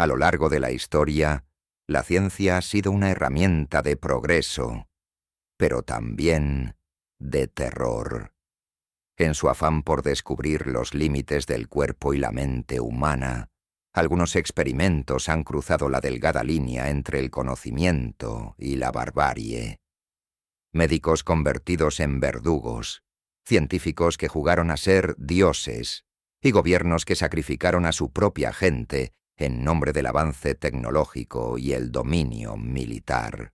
A lo largo de la historia, la ciencia ha sido una herramienta de progreso, pero también de terror. En su afán por descubrir los límites del cuerpo y la mente humana, algunos experimentos han cruzado la delgada línea entre el conocimiento y la barbarie. Médicos convertidos en verdugos, científicos que jugaron a ser dioses y gobiernos que sacrificaron a su propia gente en nombre del avance tecnológico y el dominio militar.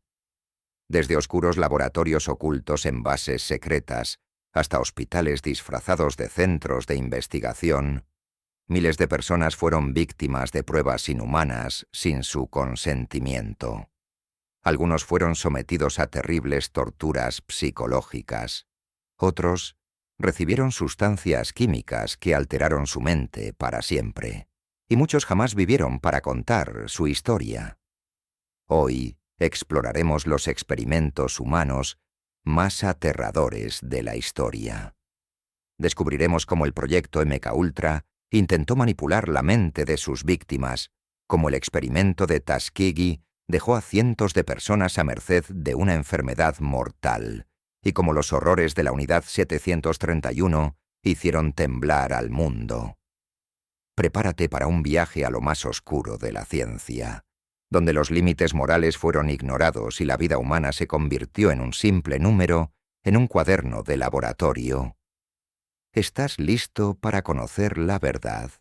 Desde oscuros laboratorios ocultos en bases secretas hasta hospitales disfrazados de centros de investigación, miles de personas fueron víctimas de pruebas inhumanas sin su consentimiento. Algunos fueron sometidos a terribles torturas psicológicas. Otros recibieron sustancias químicas que alteraron su mente para siempre. Y muchos jamás vivieron para contar su historia. Hoy exploraremos los experimentos humanos más aterradores de la historia. Descubriremos cómo el proyecto MKUltra intentó manipular la mente de sus víctimas, cómo el experimento de Tuskegee dejó a cientos de personas a merced de una enfermedad mortal, y cómo los horrores de la Unidad 731 hicieron temblar al mundo. Prepárate para un viaje a lo más oscuro de la ciencia, donde los límites morales fueron ignorados y la vida humana se convirtió en un simple número en un cuaderno de laboratorio. ¿Estás listo para conocer la verdad?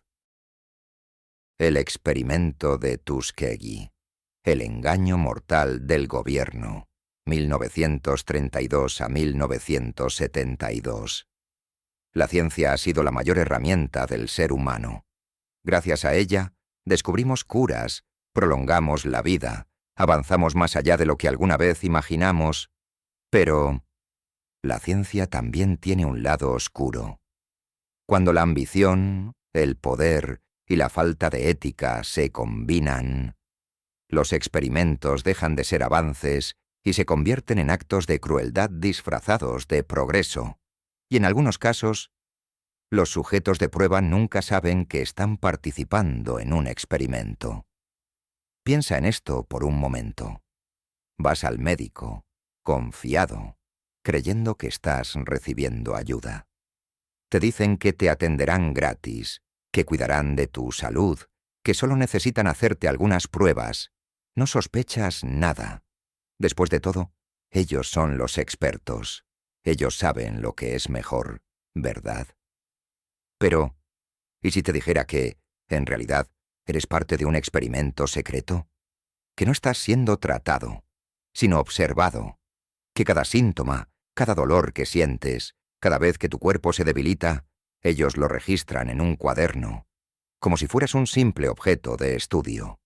El experimento de Tuskegee. El engaño mortal del gobierno. 1932 a 1972. La ciencia ha sido la mayor herramienta del ser humano. Gracias a ella, descubrimos curas, prolongamos la vida, avanzamos más allá de lo que alguna vez imaginamos, pero la ciencia también tiene un lado oscuro. Cuando la ambición, el poder y la falta de ética se combinan, los experimentos dejan de ser avances y se convierten en actos de crueldad disfrazados de progreso, y en algunos casos, los sujetos de prueba nunca saben que están participando en un experimento. Piensa en esto por un momento. Vas al médico, confiado, creyendo que estás recibiendo ayuda. Te dicen que te atenderán gratis, que cuidarán de tu salud, que solo necesitan hacerte algunas pruebas. No sospechas nada. Después de todo, ellos son los expertos. Ellos saben lo que es mejor, ¿verdad? Pero, ¿y si te dijera que, en realidad, eres parte de un experimento secreto? Que no estás siendo tratado, sino observado. Que cada síntoma, cada dolor que sientes, cada vez que tu cuerpo se debilita, ellos lo registran en un cuaderno, como si fueras un simple objeto de estudio.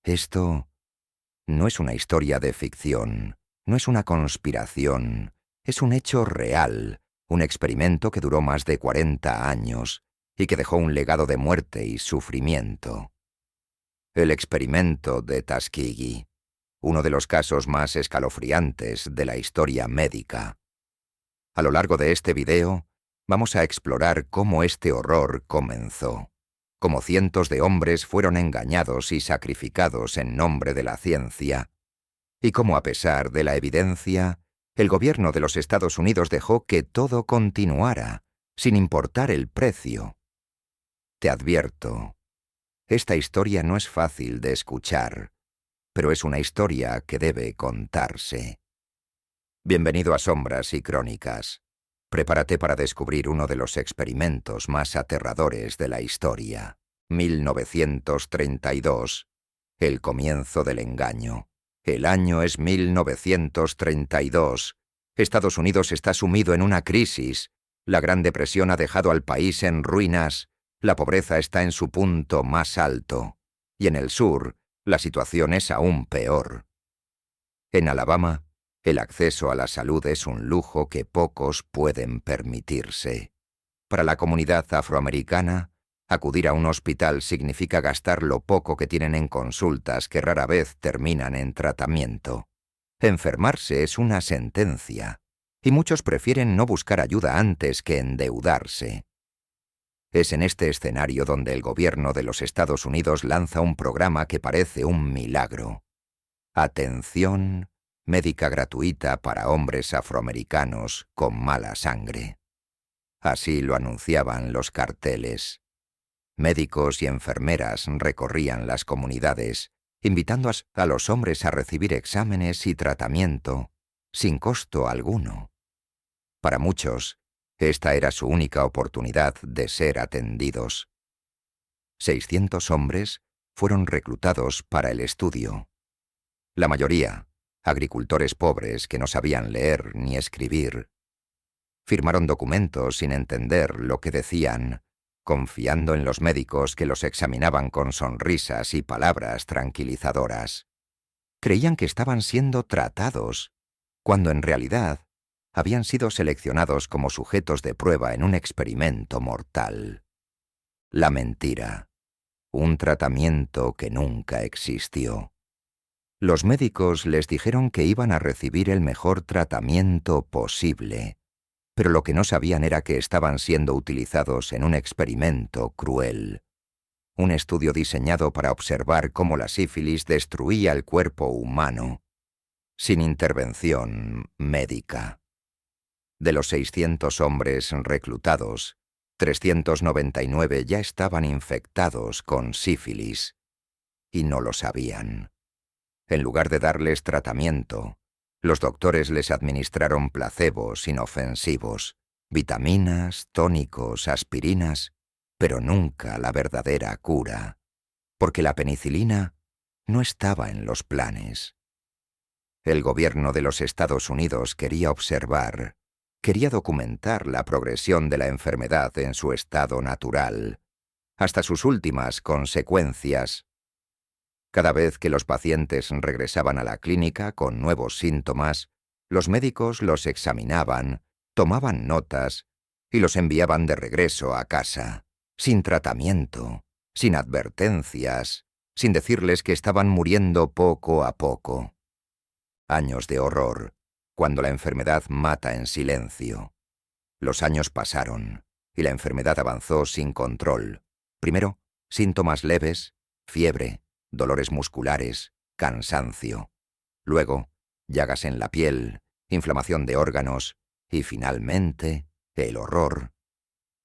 Esto no es una historia de ficción, no es una conspiración, es un hecho real, un experimento que duró más de 40 años y que dejó un legado de muerte y sufrimiento. El experimento de Tuskegee, uno de los casos más escalofriantes de la historia médica. A lo largo de este video, vamos a explorar cómo este horror comenzó, cómo cientos de hombres fueron engañados y sacrificados en nombre de la ciencia, y cómo a pesar de la evidencia, el gobierno de los Estados Unidos dejó que todo continuara, sin importar el precio. Te advierto, esta historia no es fácil de escuchar, pero es una historia que debe contarse. Bienvenido a Sombras y Crónicas. Prepárate para descubrir uno de los experimentos más aterradores de la historia. 1932. El comienzo del engaño. El año es 1932. Estados Unidos está sumido en una crisis. La Gran Depresión ha dejado al país en ruinas. La pobreza está en su punto más alto. Y en el sur, la situación es aún peor. En Alabama, el acceso a la salud es un lujo que pocos pueden permitirse. Para la comunidad afroamericana, acudir a un hospital significa gastar lo poco que tienen en consultas que rara vez terminan en tratamiento. Enfermarse es una sentencia, y muchos prefieren no buscar ayuda antes que endeudarse. Es en este escenario donde el gobierno de los Estados Unidos lanza un programa que parece un milagro. Atención médica gratuita para hombres afroamericanos con mala sangre. Así lo anunciaban los carteles. Médicos y enfermeras recorrían las comunidades, invitando a los hombres a recibir exámenes y tratamiento, sin costo alguno. Para muchos, esta era su única oportunidad de ser atendidos. 600 hombres fueron reclutados para el estudio. La mayoría, agricultores pobres que no sabían leer ni escribir. Firmaron documentos sin entender lo que decían, confiando en los médicos que los examinaban con sonrisas y palabras tranquilizadoras. Creían que estaban siendo tratados, cuando en realidad habían sido seleccionados como sujetos de prueba en un experimento mortal. La mentira. Un tratamiento que nunca existió. Los médicos les dijeron que iban a recibir el mejor tratamiento posible, pero lo que no sabían era que estaban siendo utilizados en un experimento cruel. Un estudio diseñado para observar cómo la sífilis destruía el cuerpo humano, sin intervención médica. De los 600 hombres reclutados, 399 ya estaban infectados con sífilis, y no lo sabían. En lugar de darles tratamiento, los doctores les administraron placebos inofensivos, vitaminas, tónicos, aspirinas, pero nunca la verdadera cura, porque la penicilina no estaba en los planes. El gobierno de los Estados Unidos quería observar, quería documentar la progresión de la enfermedad en su estado natural, hasta sus últimas consecuencias. Cada vez que los pacientes regresaban a la clínica con nuevos síntomas, los médicos los examinaban, tomaban notas y los enviaban de regreso a casa, sin tratamiento, sin advertencias, sin decirles que estaban muriendo poco a poco. Años de horror, cuando la enfermedad mata en silencio. Los años pasaron y la enfermedad avanzó sin control. Primero, síntomas leves, fiebre, dolores musculares, cansancio. Luego, llagas en la piel, inflamación de órganos y, finalmente, el horror.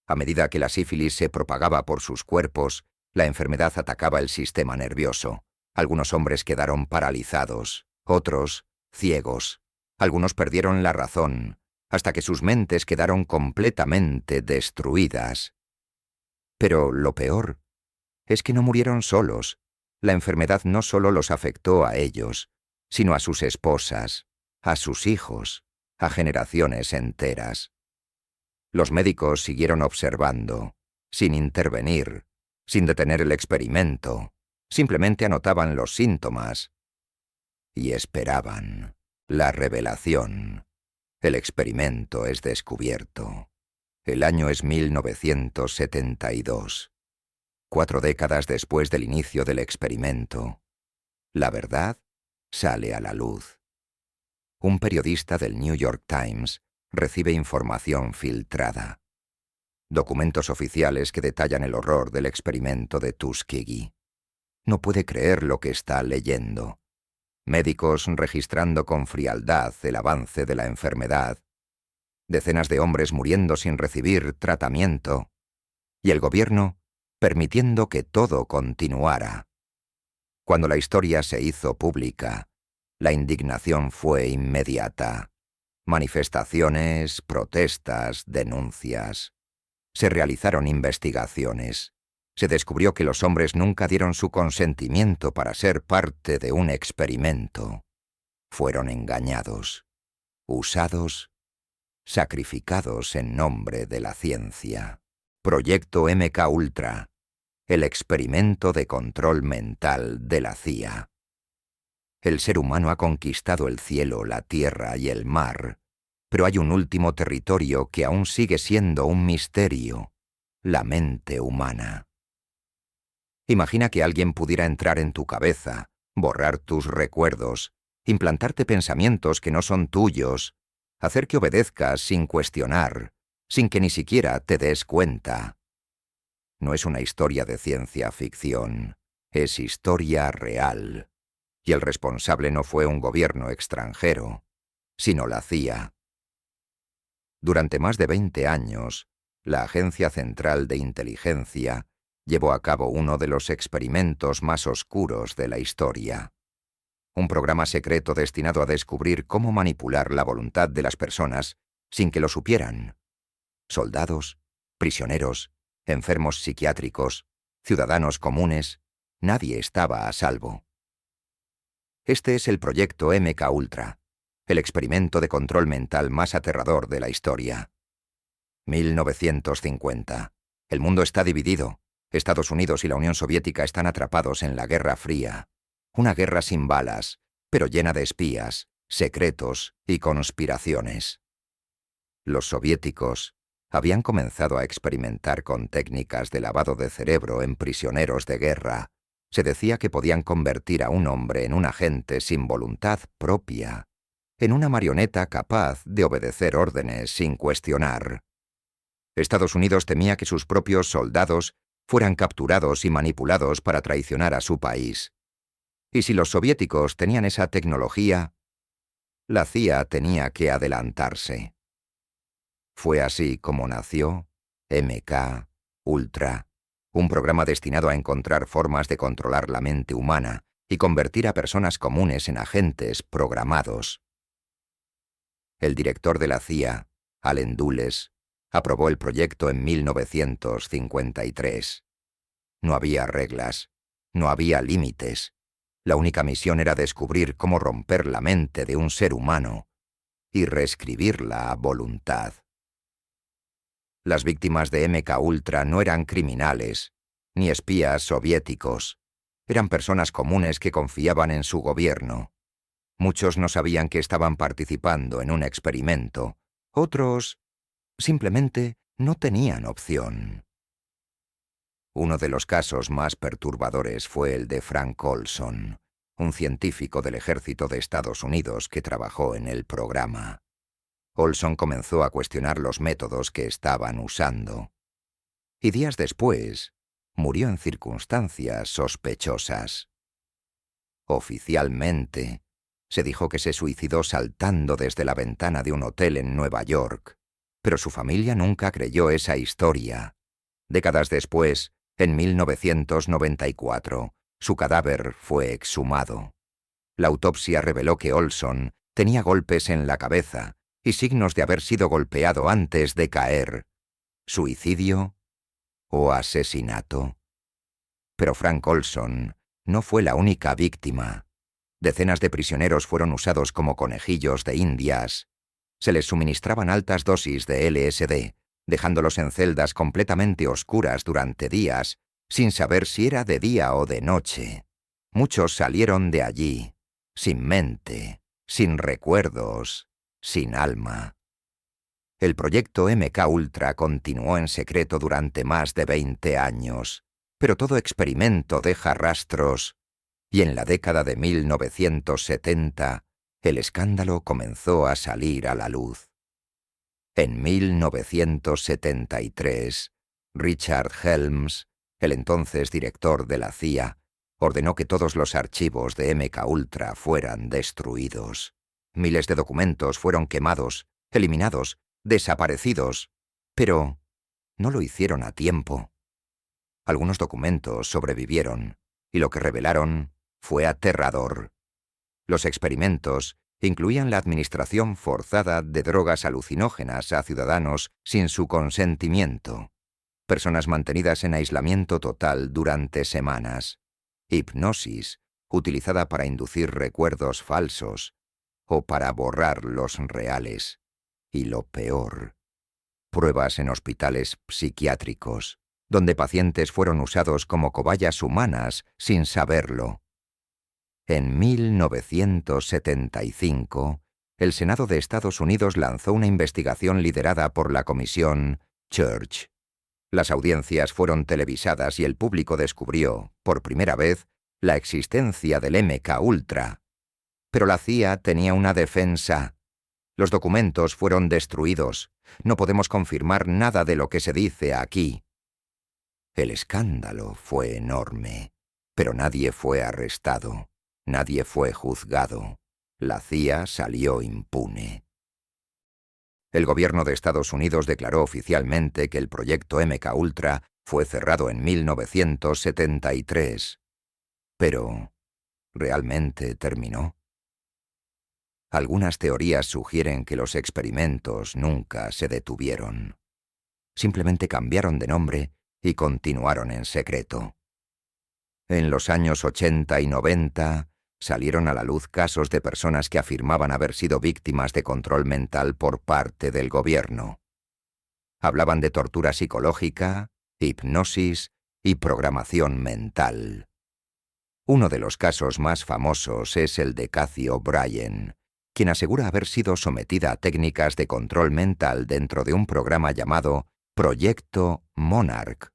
A medida que la sífilis se propagaba por sus cuerpos, la enfermedad atacaba el sistema nervioso. Algunos hombres quedaron paralizados, otros, ciegos. Algunos perdieron la razón, hasta que sus mentes quedaron completamente destruidas. Pero lo peor es que no murieron solos. La enfermedad no solo los afectó a ellos, sino a sus esposas, a sus hijos, a generaciones enteras. Los médicos siguieron observando, sin intervenir, sin detener el experimento, simplemente anotaban los síntomas y esperaban la revelación. El experimento es descubierto. El año es 1972. 4 décadas después del inicio del experimento. La verdad sale a la luz. Un periodista del New York Times recibe información filtrada. Documentos oficiales que detallan el horror del experimento de Tuskegee. No puede creer lo que está leyendo. Médicos registrando con frialdad el avance de la enfermedad. Decenas de hombres muriendo sin recibir tratamiento. Y el gobierno permitiendo que todo continuara. Cuando la historia se hizo pública, la indignación fue inmediata. Manifestaciones, protestas, denuncias. Se realizaron investigaciones. Se descubrió que los hombres nunca dieron su consentimiento para ser parte de un experimento. Fueron engañados, usados, sacrificados en nombre de la ciencia. Proyecto MK Ultra, el experimento de control mental de la CIA. El ser humano ha conquistado el cielo, la tierra y el mar, pero hay un último territorio que aún sigue siendo un misterio: la mente humana. Imagina que alguien pudiera entrar en tu cabeza, borrar tus recuerdos, implantarte pensamientos que no son tuyos, hacer que obedezcas sin cuestionar, sin que ni siquiera te des cuenta. No es una historia de ciencia ficción, es historia real. Y el responsable no fue un gobierno extranjero, sino la CIA. Durante más de 20 años, la Agencia Central de Inteligencia llevó a cabo uno de los experimentos más oscuros de la historia. Un programa secreto destinado a descubrir cómo manipular la voluntad de las personas sin que lo supieran. Soldados, prisioneros, enfermos psiquiátricos, ciudadanos comunes, nadie estaba a salvo. Este es el proyecto MKUltra, el experimento de control mental más aterrador de la historia. 1950. El mundo está dividido. Estados Unidos y la Unión Soviética están atrapados en la Guerra Fría. Una guerra sin balas, pero llena de espías, secretos y conspiraciones. Los soviéticos habían comenzado a experimentar con técnicas de lavado de cerebro en prisioneros de guerra. Se decía que podían convertir a un hombre en un agente sin voluntad propia, en una marioneta capaz de obedecer órdenes sin cuestionar. Estados Unidos temía que sus propios soldados fueran capturados y manipulados para traicionar a su país. Y si los soviéticos tenían esa tecnología, la CIA tenía que adelantarse. Fue así como nació MKUltra, un programa destinado a encontrar formas de controlar la mente humana y convertir a personas comunes en agentes programados. El director de la CIA, Allen Dulles, aprobó el proyecto en 1953. No había reglas, no había límites. La única misión era descubrir cómo romper la mente de un ser humano y reescribirla a voluntad. Las víctimas de MKUltra no eran criminales, ni espías soviéticos. Eran personas comunes que confiaban en su gobierno. Muchos no sabían que estaban participando en un experimento. Otros simplemente no tenían opción. Uno de los casos más perturbadores fue el de Frank Olson, un científico del ejército de Estados Unidos que trabajó en el programa. Olson comenzó a cuestionar los métodos que estaban usando. Y días después, murió en circunstancias sospechosas. Oficialmente, se dijo que se suicidó saltando desde la ventana de un hotel en Nueva York, pero su familia nunca creyó esa historia. Décadas después, en 1994, su cadáver fue exhumado. La autopsia reveló que Olson tenía golpes en la cabeza y signos de haber sido golpeado antes de caer. ¿Suicidio o asesinato? Pero Frank Olson no fue la única víctima. Decenas de prisioneros fueron usados como conejillos de indias. Se les suministraban altas dosis de LSD, dejándolos en celdas completamente oscuras durante días, sin saber si era de día o de noche. Muchos salieron de allí, sin mente, sin recuerdos, sin alma. El proyecto MKUltra continuó en secreto durante más de 20 años, pero todo experimento deja rastros, y en la década de 1970, el escándalo comenzó a salir a la luz. En 1973, Richard Helms, el entonces director de la CIA, ordenó que todos los archivos de MKUltra fueran destruidos. Miles de documentos fueron quemados, eliminados, desaparecidos, pero no lo hicieron a tiempo. Algunos documentos sobrevivieron, y lo que revelaron fue aterrador. Los experimentos incluían la administración forzada de drogas alucinógenas a ciudadanos sin su consentimiento, personas mantenidas en aislamiento total durante semanas, hipnosis utilizada para inducir recuerdos falsos o para borrar los reales, y lo peor, pruebas en hospitales psiquiátricos, donde pacientes fueron usados como cobayas humanas sin saberlo. En 1975, el Senado de Estados Unidos lanzó una investigación liderada por la Comisión Church. Las audiencias fueron televisadas y el público descubrió, por primera vez, la existencia del MKUltra. Pero la CIA tenía una defensa. Los documentos fueron destruidos. No podemos confirmar nada de lo que se dice aquí. El escándalo fue enorme, pero nadie fue arrestado, nadie fue juzgado. La CIA salió impune. El gobierno de Estados Unidos declaró oficialmente que el proyecto MKUltra fue cerrado en 1973. Pero, ¿realmente terminó? Algunas teorías sugieren que los experimentos nunca se detuvieron. Simplemente cambiaron de nombre y continuaron en secreto. En los años 80 y 90 salieron a la luz casos de personas que afirmaban haber sido víctimas de control mental por parte del gobierno. Hablaban de tortura psicológica, hipnosis y programación mental. Uno de los casos más famosos es el de Cathy O'Brien, quien asegura haber sido sometida a técnicas de control mental dentro de un programa llamado Proyecto Monarch.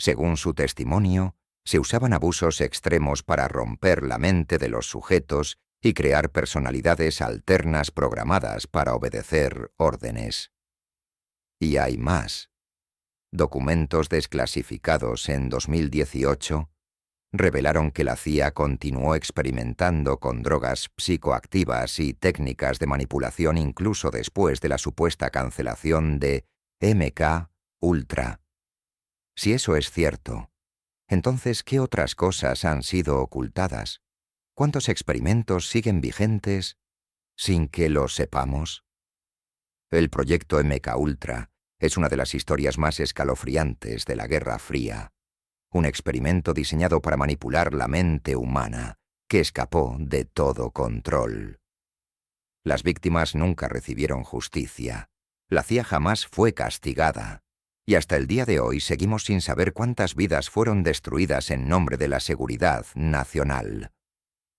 Según su testimonio, se usaban abusos extremos para romper la mente de los sujetos y crear personalidades alternas programadas para obedecer órdenes. Y hay más. Documentos desclasificados en 2018 revelaron que la CIA continuó experimentando con drogas psicoactivas y técnicas de manipulación incluso después de la supuesta cancelación de MKUltra. Si eso es cierto, entonces, ¿qué otras cosas han sido ocultadas? ¿Cuántos experimentos siguen vigentes sin que lo sepamos? El proyecto MKUltra es una de las historias más escalofriantes de la Guerra Fría. Un experimento diseñado para manipular la mente humana, que escapó de todo control. Las víctimas nunca recibieron justicia. La CIA jamás fue castigada. Y hasta el día de hoy seguimos sin saber cuántas vidas fueron destruidas en nombre de la seguridad nacional.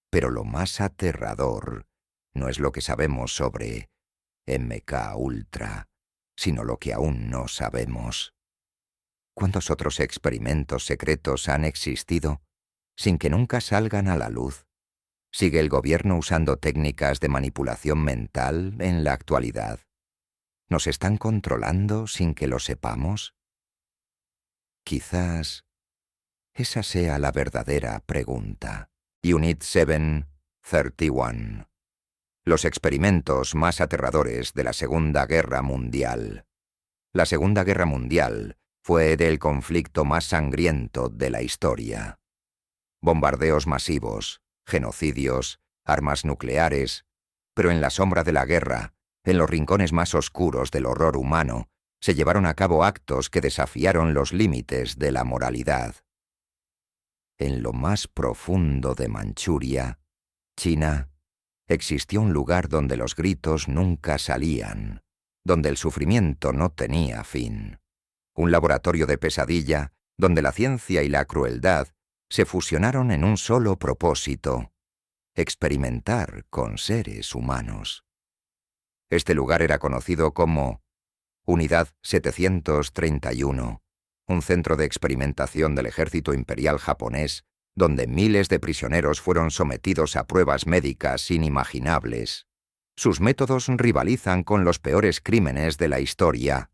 Pero lo más aterrador no es lo que sabemos sobre MKUltra, sino lo que aún no sabemos. ¿Cuántos otros experimentos secretos han existido sin que nunca salgan a la luz? ¿Sigue el gobierno usando técnicas de manipulación mental en la actualidad? ¿Nos están controlando sin que lo sepamos? Quizás esa sea la verdadera pregunta. Unit 731. Los experimentos más aterradores de la Segunda Guerra Mundial. La Segunda Guerra Mundial fue el conflicto más sangriento de la historia. Bombardeos masivos, genocidios, armas nucleares, pero en la sombra de la guerra, en los rincones más oscuros del horror humano, se llevaron a cabo actos que desafiaron los límites de la moralidad. En lo más profundo de Manchuria, China, existió un lugar donde los gritos nunca salían, donde el sufrimiento no tenía fin. Un laboratorio de pesadilla donde la ciencia y la crueldad se fusionaron en un solo propósito: experimentar con seres humanos. Este lugar era conocido como Unidad 731, un centro de experimentación del ejército imperial japonés, donde miles de prisioneros fueron sometidos a pruebas médicas inimaginables. Sus métodos rivalizan con los peores crímenes de la historia.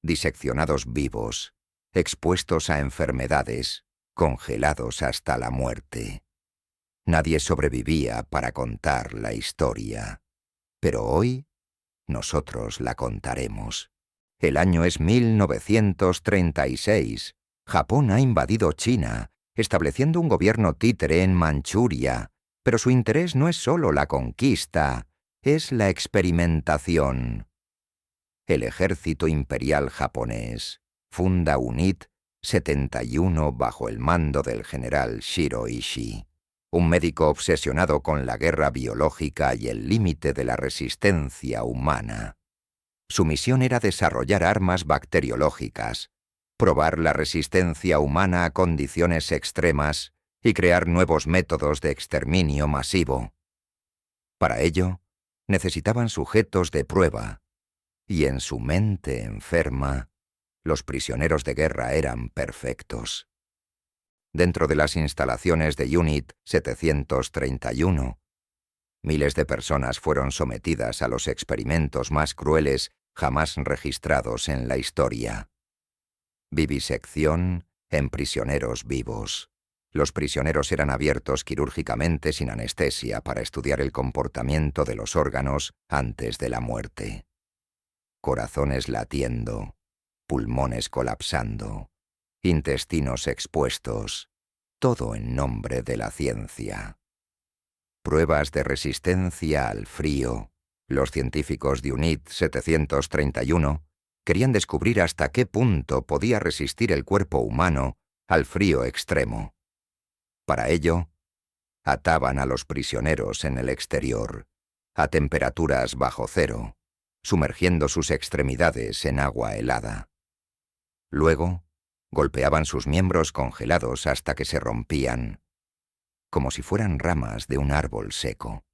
Diseccionados vivos, expuestos a enfermedades, congelados hasta la muerte. Nadie sobrevivía para contar la historia. Pero hoy, nosotros la contaremos. El año es 1936. Japón ha invadido China, estableciendo un gobierno títere en Manchuria. Pero su interés no es solo la conquista, es la experimentación. El ejército imperial japonés funda UNIT 71 bajo el mando del general Shiro Ishii, un médico obsesionado con la guerra biológica y el límite de la resistencia humana. Su misión era desarrollar armas bacteriológicas, probar la resistencia humana a condiciones extremas y crear nuevos métodos de exterminio masivo. Para ello, necesitaban sujetos de prueba, y en su mente enferma, los prisioneros de guerra eran perfectos. Dentro de las instalaciones de UNIT 731, miles de personas fueron sometidas a los experimentos más crueles jamás registrados en la historia. Vivisección, en prisioneros vivos. Los prisioneros eran abiertos quirúrgicamente sin anestesia para estudiar el comportamiento de los órganos antes de la muerte. Corazones latiendo, pulmones colapsando, intestinos expuestos, todo en nombre de la ciencia. Pruebas de resistencia al frío. Los científicos de UNIT 731 querían descubrir hasta qué punto podía resistir el cuerpo humano al frío extremo. Para ello, ataban a los prisioneros en el exterior, a temperaturas bajo cero, sumergiendo sus extremidades en agua helada. Luego, golpeaban sus miembros congelados hasta que se rompían, como si fueran ramas de un árbol seco.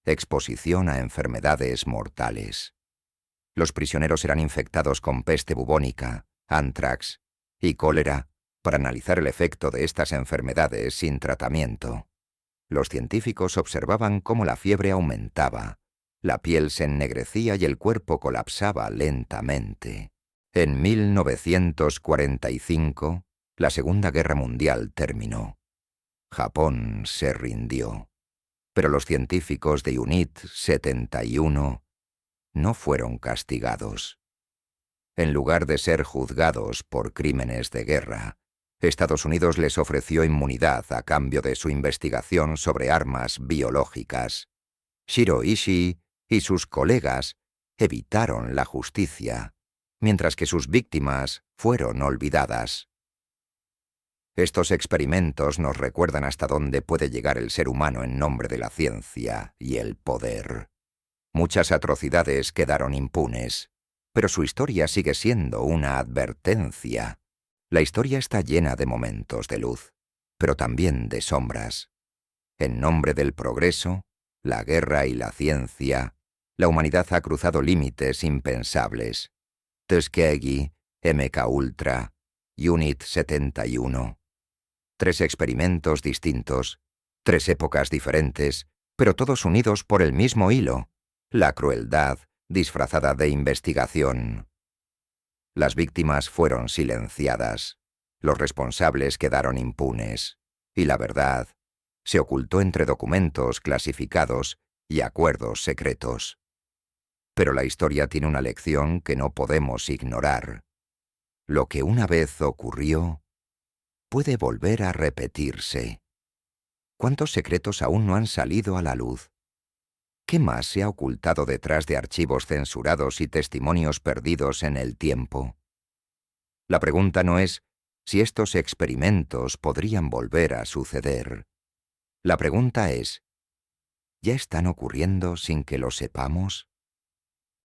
Exposición a enfermedades mortales. Los prisioneros eran infectados con peste bubónica, ántrax y cólera para analizar el efecto de estas enfermedades sin tratamiento. Los científicos observaban cómo la fiebre aumentaba, la piel se ennegrecía y el cuerpo colapsaba lentamente. En 1945, la Segunda Guerra Mundial terminó. Japón se rindió. Pero los científicos de UNIT 71 no fueron castigados. En lugar de ser juzgados por crímenes de guerra, Estados Unidos les ofreció inmunidad a cambio de su investigación sobre armas biológicas. Shiro Ishii y sus colegas evitaron la justicia, mientras que sus víctimas fueron olvidadas. Estos experimentos nos recuerdan hasta dónde puede llegar el ser humano en nombre de la ciencia y el poder. Muchas atrocidades quedaron impunes, pero su historia sigue siendo una advertencia. La historia está llena de momentos de luz, pero también de sombras. En nombre del progreso, la guerra y la ciencia, la humanidad ha cruzado límites impensables. Tuskegee, MK Ultra, UNIT 71. 3 experimentos distintos, 3 épocas diferentes, pero todos unidos por el mismo hilo: la crueldad disfrazada de investigación. Las víctimas fueron silenciadas, los responsables quedaron impunes, y la verdad se ocultó entre documentos clasificados y acuerdos secretos. Pero la historia tiene una lección que no podemos ignorar. Lo que una vez ocurrió puede volver a repetirse. ¿Cuántos secretos aún no han salido a la luz? ¿Qué más se ha ocultado detrás de archivos censurados y testimonios perdidos en el tiempo? La pregunta no es si estos experimentos podrían volver a suceder. La pregunta es, ¿ya están ocurriendo sin que lo sepamos?